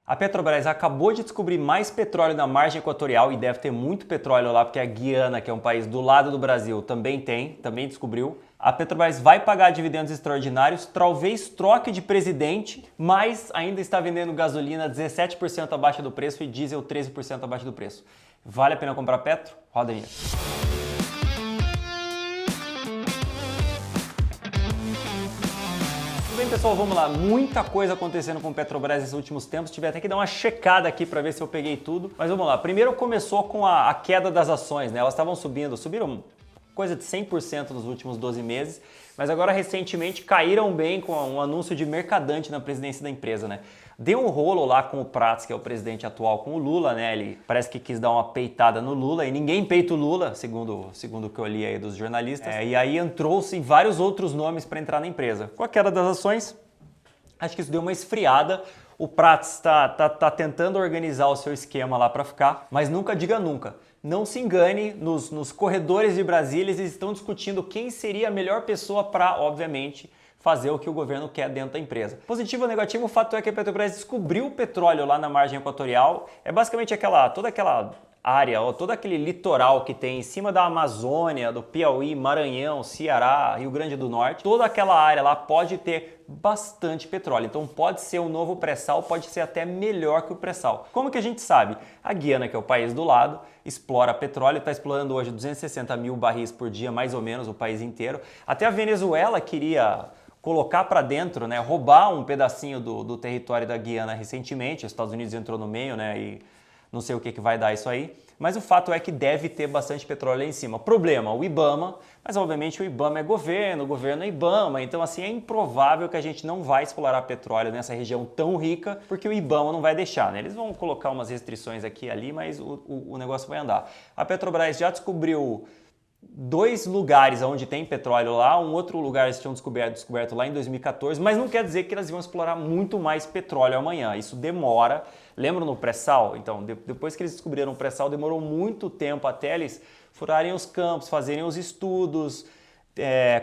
A Petrobras acabou de descobrir mais petróleo na margem equatorial e deve ter muito petróleo lá, porque a Guiana, que é um país do lado do Brasil, também descobriu. A Petrobras vai pagar dividendos extraordinários, talvez troque de presidente, mas ainda está vendendo gasolina 17% abaixo do preço e diesel 13% abaixo do preço. Vale a pena comprar Petro? Roda aí. Tudo bem, pessoal? Vamos lá. Muita coisa acontecendo com o Petrobras nesses últimos tempos. Tive até que dar uma checada aqui para ver se eu peguei tudo. Mas vamos lá. Primeiro começou com a queda das ações, né? Elas estavam subiram coisa de 100% nos últimos 12 meses, mas agora recentemente caíram bem com um anúncio de Mercadante na presidência da empresa, né? Deu um rolo lá com o Prats, que é o presidente atual, com o Lula, né? Ele parece que quis dar uma peitada no Lula e ninguém peita o Lula, segundo o que eu li aí dos jornalistas. E aí entrou-se vários outros nomes para entrar na empresa. Com a queda das ações, acho que isso deu uma esfriada. O Prats está tentando organizar o seu esquema lá para ficar, mas nunca diga nunca. Não se engane, nos corredores de Brasília eles estão discutindo quem seria a melhor pessoa para, obviamente, fazer o que o governo quer dentro da empresa. Positivo ou negativo, o fato é que a Petrobras descobriu o petróleo lá na margem equatorial. É basicamente toda aquela área, todo aquele litoral que tem em cima da Amazônia, do Piauí, Maranhão, Ceará, Rio Grande do Norte. Toda aquela área lá pode ter bastante petróleo. Então pode ser o novo pré-sal, pode ser até melhor que o pré-sal. Como que a gente sabe? A Guiana, que é o país do lado, explora petróleo, está explorando hoje 260 mil barris por dia, mais ou menos, o país inteiro. Até a Venezuela queria colocar para dentro, né, roubar um pedacinho do território da Guiana recentemente. Os Estados Unidos entrou no meio, né, e não sei o que vai dar isso aí. Mas o fato é que deve ter bastante petróleo aí em cima. Problema, o IBAMA, mas obviamente o IBAMA é governo, o governo é IBAMA, então assim é improvável que a gente não vai explorar petróleo nessa região tão rica, porque o IBAMA não vai deixar, né? Eles vão colocar umas restrições aqui e ali, mas o negócio vai andar. A Petrobras já descobriu 2 lugares onde tem petróleo lá, um outro lugar eles tinham descoberto lá em 2014, mas não quer dizer que elas vão explorar muito mais petróleo amanhã. Isso demora. Lembram no pré-sal? Então, depois que eles descobriram o pré-sal, demorou muito tempo até eles furarem os campos, fazerem os estudos,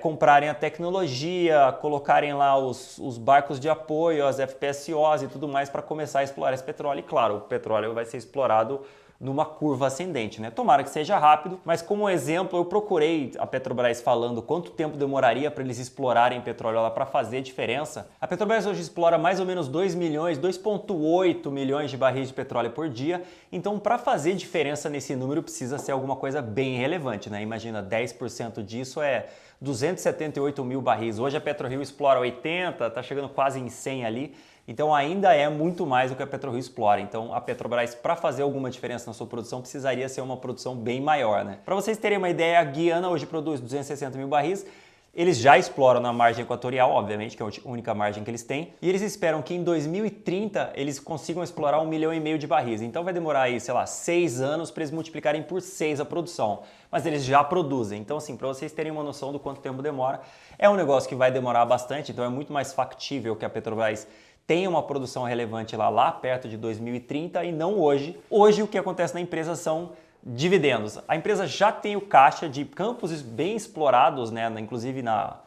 comprarem a tecnologia, colocarem lá os barcos de apoio, as FPSOs e tudo mais para começar a explorar esse petróleo. E claro, o petróleo vai ser explorado numa curva ascendente, né? Tomara que seja rápido, mas como exemplo eu procurei a Petrobras falando quanto tempo demoraria para eles explorarem petróleo lá para fazer diferença. A Petrobras hoje explora mais ou menos 2,8 milhões de barris de petróleo por dia, então para fazer diferença nesse número precisa ser alguma coisa bem relevante, né? Imagina, 10% disso é 278 mil barris. Hoje a PetroRio explora 80, tá chegando quase em 100 ali. Então ainda é muito mais do que a PetroRio explora. Então a Petrobras, para fazer alguma diferença na sua produção, precisaria ser uma produção bem maior, né? Para vocês terem uma ideia, a Guiana hoje produz 260 mil barris. Eles já exploram na margem equatorial, obviamente, que é a única margem que eles têm. E eles esperam que em 2030 eles consigam explorar 1,5 milhão de barris. Então vai demorar aí, sei lá, 6 anos para eles multiplicarem por 6 a produção. Mas eles já produzem. Então assim, para vocês terem uma noção do quanto tempo demora, é um negócio que vai demorar bastante. Então é muito mais factível que a Petrobras tenha uma produção relevante lá perto de 2030 e não hoje. Hoje o que acontece na empresa são dividendos. A empresa já tem o caixa de campos bem explorados, né, inclusive na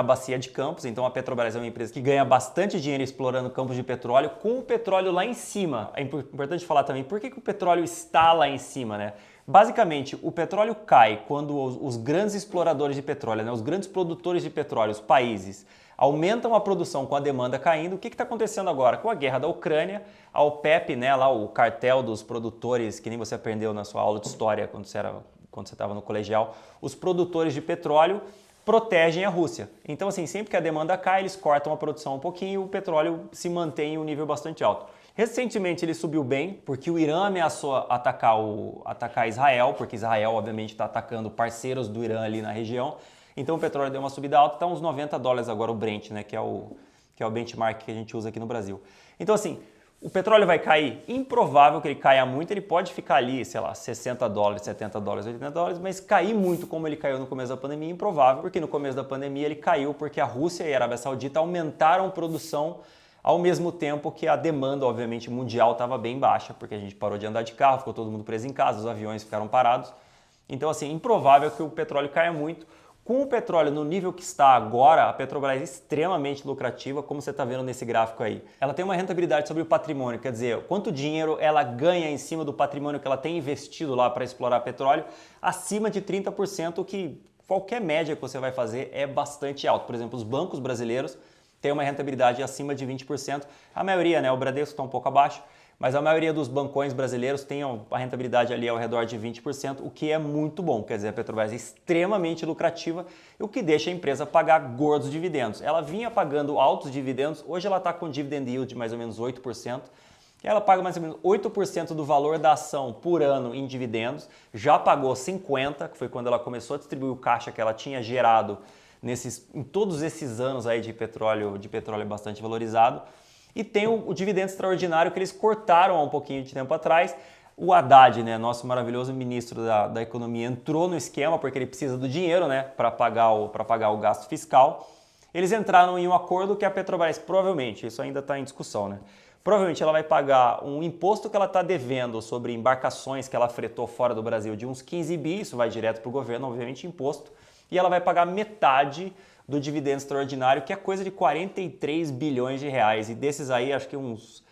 bacia de Campos. Então a Petrobras é uma empresa que ganha bastante dinheiro explorando campos de petróleo, com o petróleo lá em cima. É importante falar também por que o petróleo está lá em cima, né? Basicamente, o petróleo cai quando os grandes exploradores de petróleo, né, os grandes produtores de petróleo, os países, aumentam a produção com a demanda caindo. O que está acontecendo agora? Com a guerra da Ucrânia, a OPEP, né, lá o cartel dos produtores, que nem você aprendeu na sua aula de história quando você estava no colegial, os produtores de petróleo protegem a Rússia. Então, assim, sempre que a demanda cai, eles cortam a produção um pouquinho e o petróleo se mantém em um nível bastante alto. Recentemente ele subiu bem, porque o Irã ameaçou atacar Israel, porque Israel, obviamente, está atacando parceiros do Irã ali na região. Então o petróleo deu uma subida alta, está uns $90 agora o Brent, né, que é o benchmark que a gente usa aqui no Brasil. Então assim, o petróleo vai cair? Improvável que ele caia muito, ele pode ficar ali, sei lá, $60, $70, $80, mas cair muito como ele caiu no começo da pandemia é improvável, porque no começo da pandemia ele caiu porque a Rússia e a Arábia Saudita aumentaram produção ao mesmo tempo que a demanda, obviamente, mundial estava bem baixa, porque a gente parou de andar de carro, ficou todo mundo preso em casa, os aviões ficaram parados. Então assim, improvável que o petróleo caia muito. Com o petróleo no nível que está agora, a Petrobras é extremamente lucrativa, como você está vendo nesse gráfico aí. Ela tem uma rentabilidade sobre o patrimônio, quer dizer, quanto dinheiro ela ganha em cima do patrimônio que ela tem investido lá para explorar petróleo, acima de 30%, que qualquer média que você vai fazer é bastante alto. Por exemplo, os bancos brasileiros têm uma rentabilidade acima de 20%. A maioria, né? O Bradesco está um pouco abaixo, mas a maioria dos bancões brasileiros tem a rentabilidade ali ao redor de 20%, o que é muito bom. Quer dizer, a Petrobras é extremamente lucrativa, o que deixa a empresa pagar gordos dividendos. Ela vinha pagando altos dividendos, hoje ela está com dividend yield de mais ou menos 8%. Ela paga mais ou menos 8% do valor da ação por ano em dividendos, já pagou 50%, que foi quando ela começou a distribuir o caixa que ela tinha gerado em todos esses anos aí de petróleo bastante valorizado. E tem o dividendo extraordinário que eles cortaram há um pouquinho de tempo atrás. O Haddad, né, nosso maravilhoso ministro da Economia, entrou no esquema porque ele precisa do dinheiro, né, para pagar o gasto fiscal. Eles entraram em um acordo que a Petrobras provavelmente, isso ainda está em discussão, né? Provavelmente ela vai pagar um imposto que ela está devendo sobre embarcações que ela fretou fora do Brasil de uns 15 bi, isso vai direto para o governo, obviamente imposto, e ela vai pagar metade do dividendo extraordinário, que é coisa de 43 bilhões de reais, e desses aí acho que uns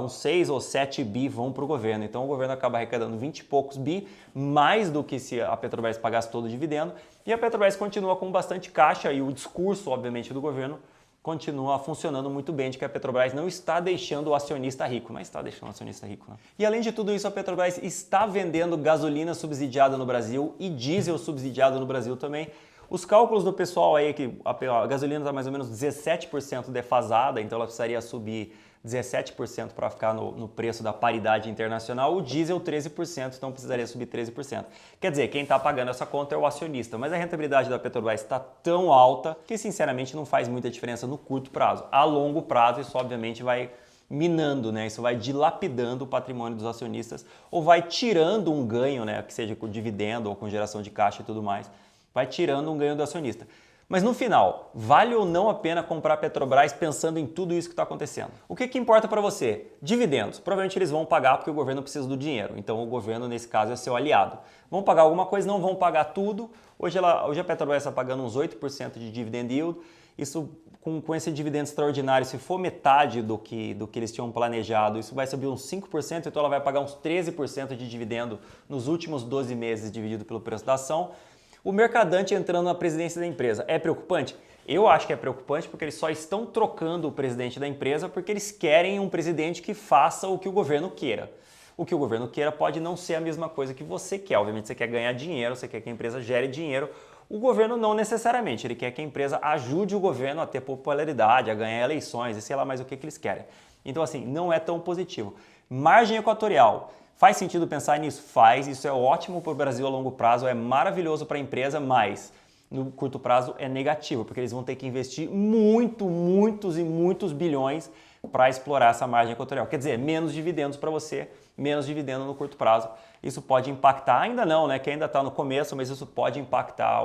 6 ou 7 bi vão para o governo. Então o governo acaba arrecadando 20 e poucos bi, mais do que se a Petrobras pagasse todo o dividendo, e a Petrobras continua com bastante caixa, e o discurso, obviamente, do governo continua funcionando muito bem, de que a Petrobras não está deixando o acionista rico, mas está deixando o acionista rico, né? E além de tudo isso, a Petrobras está vendendo gasolina subsidiada no Brasil e diesel subsidiado no Brasil também. Os cálculos do pessoal aí, que a gasolina está mais ou menos 17% defasada, então ela precisaria subir 17% para ficar no preço da paridade internacional, o diesel 13%, então precisaria subir 13%. Quer dizer, quem está pagando essa conta é o acionista, mas a rentabilidade da Petrobras está tão alta que sinceramente não faz muita diferença no curto prazo. A longo prazo isso obviamente vai minando, né? Isso vai dilapidando o patrimônio dos acionistas ou vai tirando um ganho, né? Que seja com dividendo ou com geração de caixa e tudo mais, vai tirando um ganho do acionista. Mas no final, vale ou não a pena comprar a Petrobras pensando em tudo isso que está acontecendo? O que importa para você? Dividendos. Provavelmente eles vão pagar porque o governo precisa do dinheiro. Então o governo, nesse caso, é seu aliado. Vão pagar alguma coisa, não vão pagar tudo. Hoje a Petrobras está pagando uns 8% de dividend yield. Isso, com esse dividendo extraordinário, se for metade do que eles tinham planejado, isso vai subir uns 5%, então ela vai pagar uns 13% de dividendo nos últimos 12 meses dividido pelo preço da ação. O mercadante entrando na presidência da empresa é preocupante? Eu acho que é preocupante porque eles só estão trocando o presidente da empresa porque eles querem um presidente que faça o que o governo queira. O que o governo queira pode não ser a mesma coisa que você quer. Obviamente você quer ganhar dinheiro, você quer que a empresa gere dinheiro. O governo não necessariamente, ele quer que a empresa ajude o governo a ter popularidade, a ganhar eleições e sei lá mais o que eles querem. Então assim, não é tão positivo. Margem equatorial. Faz sentido pensar nisso? Faz, isso é ótimo para o Brasil a longo prazo, é maravilhoso para a empresa, mas no curto prazo é negativo, porque eles vão ter que investir muitos e muitos bilhões para explorar essa margem equatorial. Quer dizer, menos dividendos para você, menos dividendo no curto prazo. Isso pode impactar, ainda não, né? Que ainda está no começo, mas isso pode impactar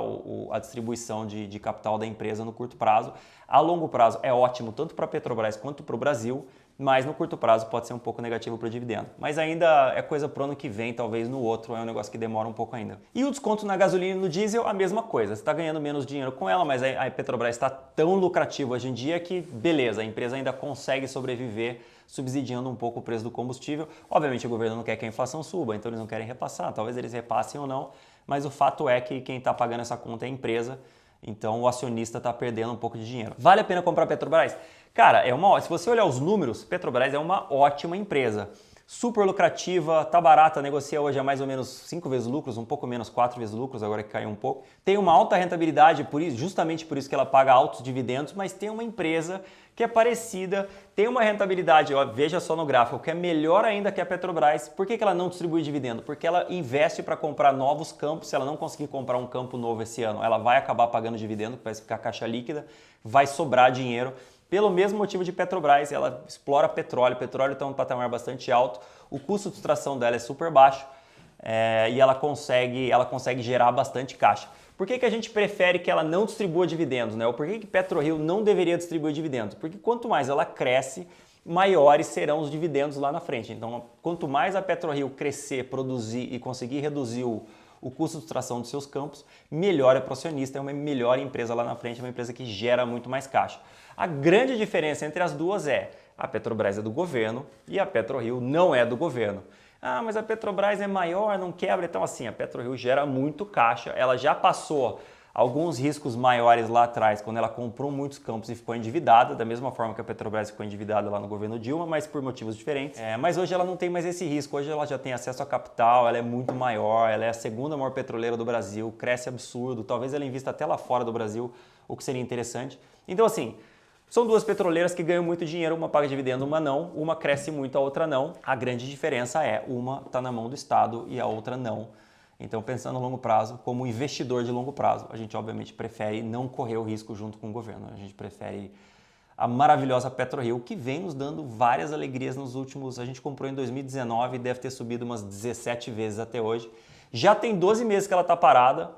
a distribuição de capital da empresa no curto prazo. A longo prazo é ótimo tanto para a Petrobras quanto para o Brasil, mas no curto prazo pode ser um pouco negativo para o dividendo. Mas ainda é coisa para o ano que vem, talvez no outro, é um negócio que demora um pouco ainda. E o desconto na gasolina e no diesel, a mesma coisa. Você está ganhando menos dinheiro com ela, mas a Petrobras está tão lucrativa hoje em dia que, beleza, a empresa ainda consegue sobreviver subsidiando um pouco o preço do combustível. Obviamente o governo não quer que a inflação suba, então eles não querem repassar, talvez eles repassem ou não, mas o fato é que quem está pagando essa conta é a empresa, então o acionista está perdendo um pouco de dinheiro. Vale a pena comprar a Petrobras? Cara, se você olhar os números, Petrobras é uma ótima empresa. Super lucrativa, tá barata, negocia hoje a mais ou menos 5 vezes lucros, um pouco menos 4 vezes lucros, agora que caiu um pouco. Tem uma alta rentabilidade, justamente por isso que ela paga altos dividendos, mas tem uma empresa que é parecida, tem uma rentabilidade, ó, veja só no gráfico, que é melhor ainda que a Petrobras. Por que ela não distribui dividendo? Porque ela investe para comprar novos campos. Se ela não conseguir comprar um campo novo esse ano, ela vai acabar pagando dividendo, que vai ficar caixa líquida, vai sobrar dinheiro. Pelo mesmo motivo de Petrobras, ela explora petróleo, o petróleo está em um patamar bastante alto, o custo de extração dela é super baixo e ela consegue gerar bastante caixa. Por que a gente prefere que ela não distribua dividendos, né? Ou por que PetroRio não deveria distribuir dividendos? Porque quanto mais ela cresce, maiores serão os dividendos lá na frente. Então, quanto mais a PetroRio crescer, produzir e conseguir reduzir o custo de extração dos seus campos, melhor é para o acionista, é uma melhor empresa lá na frente, é uma empresa que gera muito mais caixa. A grande diferença entre as duas é a Petrobras é do governo e a PetroRio não é do governo. Ah, mas a Petrobras é maior, não quebra. Então assim, a PetroRio gera muito caixa, ela já passou alguns riscos maiores lá atrás, quando ela comprou muitos campos e ficou endividada, da mesma forma que a Petrobras ficou endividada lá no governo Dilma, mas por motivos diferentes. Mas hoje ela não tem mais esse risco, hoje ela já tem acesso a capital, ela é muito maior, ela é a segunda maior petroleira do Brasil, cresce absurdo, talvez ela invista até lá fora do Brasil, o que seria interessante. Então assim, são duas petroleiras que ganham muito dinheiro, uma paga dividendo, uma não, uma cresce muito, a outra não. A grande diferença é uma está na mão do Estado e a outra não. Então, pensando a longo prazo, como investidor de longo prazo, a gente obviamente prefere não correr o risco junto com o governo. A gente prefere a maravilhosa PetroRio, que vem nos dando várias alegrias nos últimos... A gente comprou em 2019 e deve ter subido umas 17 vezes até hoje. Já tem 12 meses que ela está parada.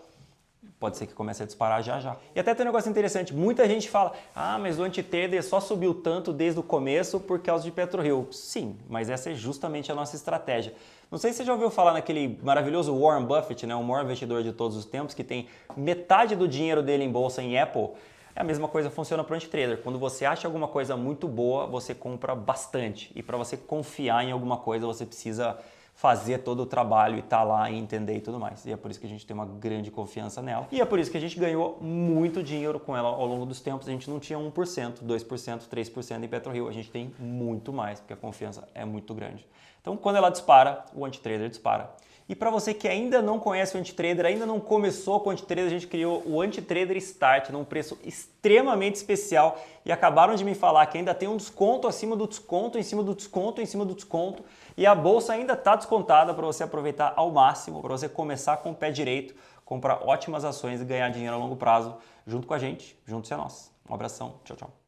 Pode ser que comece a disparar já já. E até tem um negócio interessante, muita gente fala, ah, mas o anti-trader só subiu tanto desde o começo por causa de PetroRio. Sim, mas essa é justamente a nossa estratégia. Não sei se você já ouviu falar naquele maravilhoso Warren Buffett, né, o maior investidor de todos os tempos, que tem metade do dinheiro dele em bolsa em Apple. É a mesma coisa funciona para o anti-trader. Quando você acha alguma coisa muito boa, você compra bastante. E para você confiar em alguma coisa, você precisa fazer todo o trabalho e estar lá e entender e tudo mais. E é por isso que a gente tem uma grande confiança nela. E é por isso que a gente ganhou muito dinheiro com ela ao longo dos tempos. A gente não tinha 1%, 2%, 3% em PetroRio. A gente tem muito mais, porque a confiança é muito grande. Então, quando ela dispara, o anti-trader dispara. E para você que ainda não conhece o anti-trader, ainda não começou com o anti-trader, a gente criou o anti-trader Start num preço extremamente especial e acabaram de me falar que ainda tem um desconto acima do desconto, em cima do desconto, em cima do desconto e a bolsa ainda está descontada para você aproveitar ao máximo, para você começar com o pé direito, comprar ótimas ações e ganhar dinheiro a longo prazo junto com a gente, junto-se a nós. Um abração, tchau, tchau.